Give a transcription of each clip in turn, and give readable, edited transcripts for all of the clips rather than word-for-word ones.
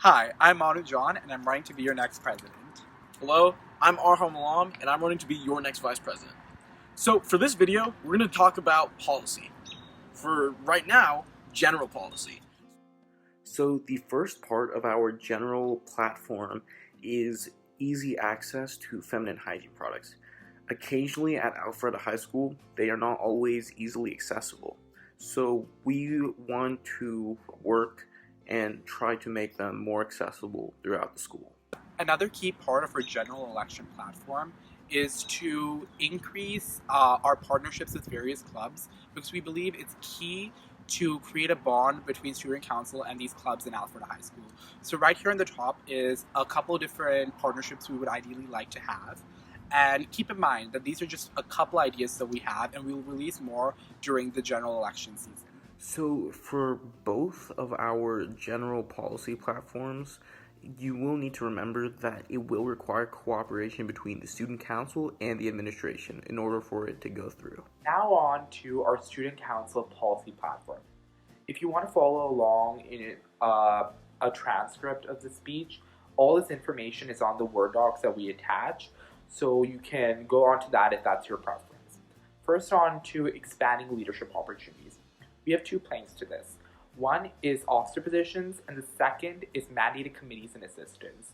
Hi, I'm MANU John, and I'm running to be your next president. Hello, I'm Arham, and I'm running to be your next vice president. So for this video, we're going to talk about policy. For right now, general policy. So the first part of our general platform is easy access to feminine hygiene products. Occasionally at Alpharetta High School, they are not always easily accessible. So we want to work and try to make them more accessible throughout the school. Another key part of our general election platform is to increase our partnerships with various clubs, because we believe it's key to create a bond between student council and these clubs in Alpharetta High School. So right here on the top is a couple different partnerships we would ideally like to have. And keep in mind that these are just a couple ideas that we have, and we will release more during the general election season. So for both of our general policy platforms, you will need to remember that it will require cooperation between the student council and the administration in order for it to go through. Now on to our student council policy platform. If you want to follow along in a transcript of the speech, all this information is on the Word docs that we attach, so you can go on to that if that's your preference. First, on to expanding leadership opportunities. We have two planks to this. One is officer positions, and the second is mandated committees and assistants.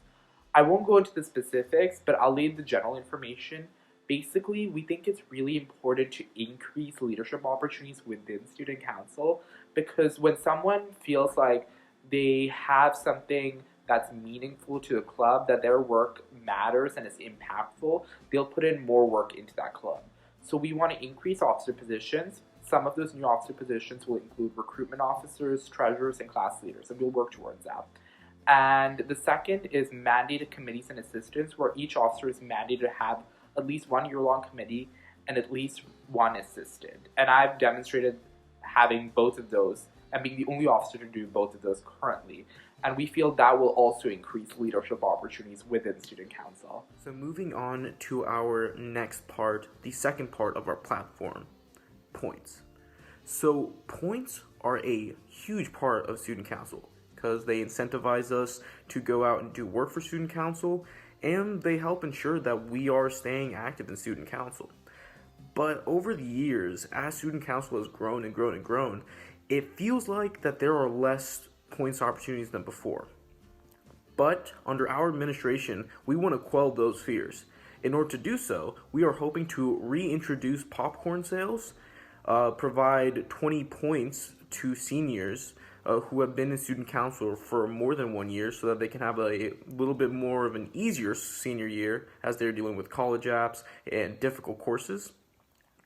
I won't go into the specifics, but I'll lay the general information. Basically, we think it's really important to increase leadership opportunities within student council, because when someone feels like they have something that's meaningful to the club, that their work matters and is impactful, they'll put in more work into that club. So we want to increase officer positions. Some of those new officer positions will include recruitment officers, treasurers, and class leaders, and we'll work towards that. And the second is mandated committees and assistants, where each officer is mandated to have at least one year-long committee and at least one assistant. And I've demonstrated having both of those and being the only officer to do both of those currently. And we feel that will also increase leadership opportunities within student council. So moving on to our next part, the second part of our platform, points. So points are a huge part of student council because they incentivize us to go out and do work for student council, and they help ensure that we are staying active in student council. But over the years, as student council has grown and grown and grown, it feels like that there are less points opportunities than before. But under our administration, we want to quell those fears. In order to do so, we are hoping to reintroduce popcorn sales, provide 20 points to seniors who have been in student council for more than 1 year, so that they can have a little bit more of an easier senior year as they're dealing with college apps and difficult courses,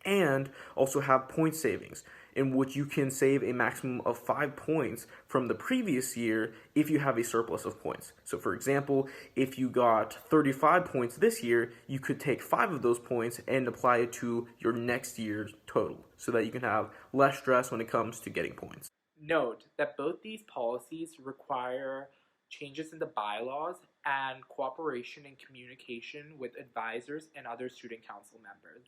and also have point savings, in which you can save a maximum of 5 points from the previous year if you have a surplus of points. So for example, if you got 35 points this year, you could take 5 of those points and apply it to your next year's total, so that you can have less stress when it comes to getting points. Note that both these policies require changes in the bylaws and cooperation and communication with advisors and other student council members.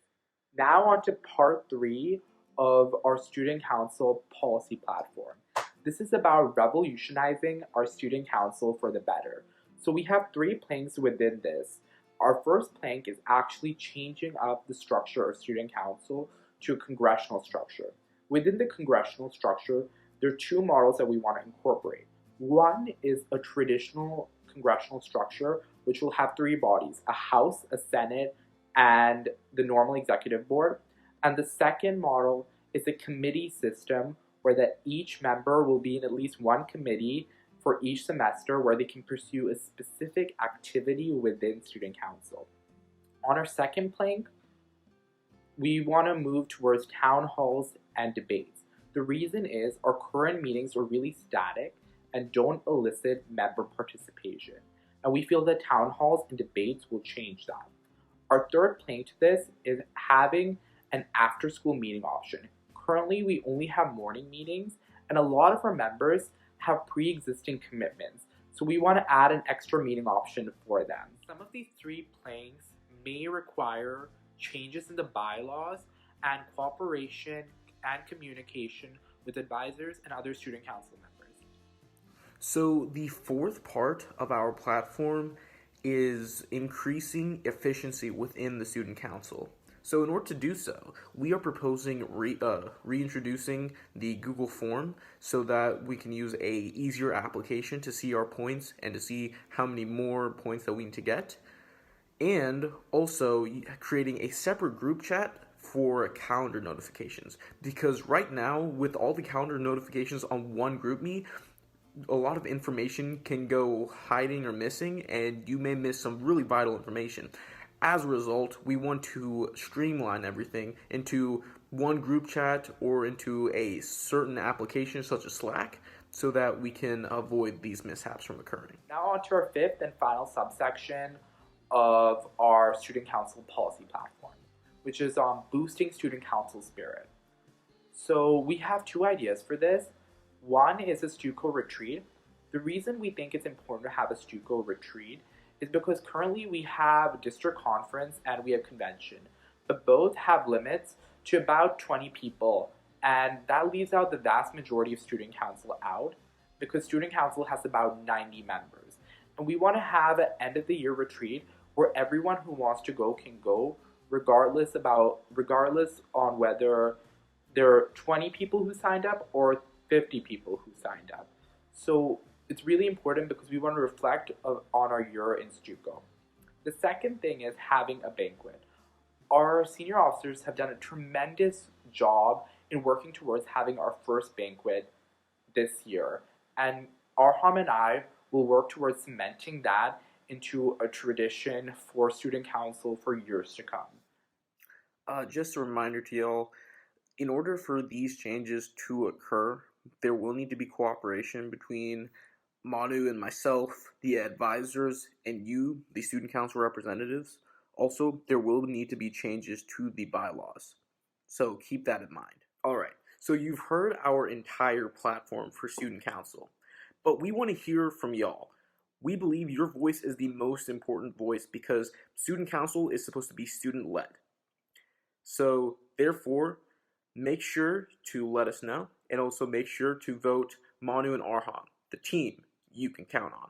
Now on to part 3 of our student council policy platform. This is about revolutionizing our student council for the better. So we have 3 planks within this. Our first plank is actually changing up the structure of student council to a congressional structure. Within the congressional structure, there are 2 models that we want to incorporate. One is a traditional congressional structure, which will have 3 bodies: a House, a Senate, and the normal executive board. And the second model is a committee system, where that each member will be in at least one committee for each semester, where they can pursue a specific activity within student council. On our second plank, we want to move towards town halls and debates. The reason is our current meetings are really static and don't elicit member participation. And we feel that town halls and debates will change that. Our third plank to this is having an after-school meeting option. Currently, we only have morning meetings, and a lot of our members have pre-existing commitments. So we want to add an extra meeting option for them. Some of these 3 planks may require changes in the bylaws and cooperation and communication with advisors and other student council members. So the fourth part of our platform is increasing efficiency within the student council. So in order to do so, we are proposing reintroducing the Google form so that we can use a easier application to see our points and to see how many more points that we need to get. And also creating a separate group chat for calendar notifications. Because right now, with all the calendar notifications on one GroupMe, a lot of information can go hiding or missing, and you may miss some really vital information. As a result, we want to streamline everything into one group chat or into a certain application such as Slack so that we can avoid these mishaps from occurring. Now on to our fifth and final subsection of our student council policy platform, which is on boosting student council spirit. So we have two ideas for this. One is a StuCo retreat. The reason we think it's important to have a StuCo retreat is because currently we have district conference and we have convention, but both have limits to about 20 people, and that leaves out the vast majority of student council out because student council has about 90 members. And we want to have an end of the year retreat where everyone who wants to go can go, regardless on whether there are 20 people who signed up or 50 people who signed up. So it's really important because we want to reflect on our year in StuCo. The second thing is having a banquet. Our senior officers have done a tremendous job in working towards having our first banquet this year. And Arham and I will work towards cementing that into a tradition for student council for years to come. Just a reminder to y'all, in order for these changes to occur, there will need to be cooperation between MANU and myself, the advisors, and you, the student council representatives. Also, there will need to be changes to the bylaws. So keep that in mind. Alright, so you've heard our entire platform for student council, but we want to hear from y'all. We believe your voice is the most important voice because student council is supposed to be student-led. So, therefore, make sure to let us know, and also make sure to vote MANU and Arham, the team you can count on.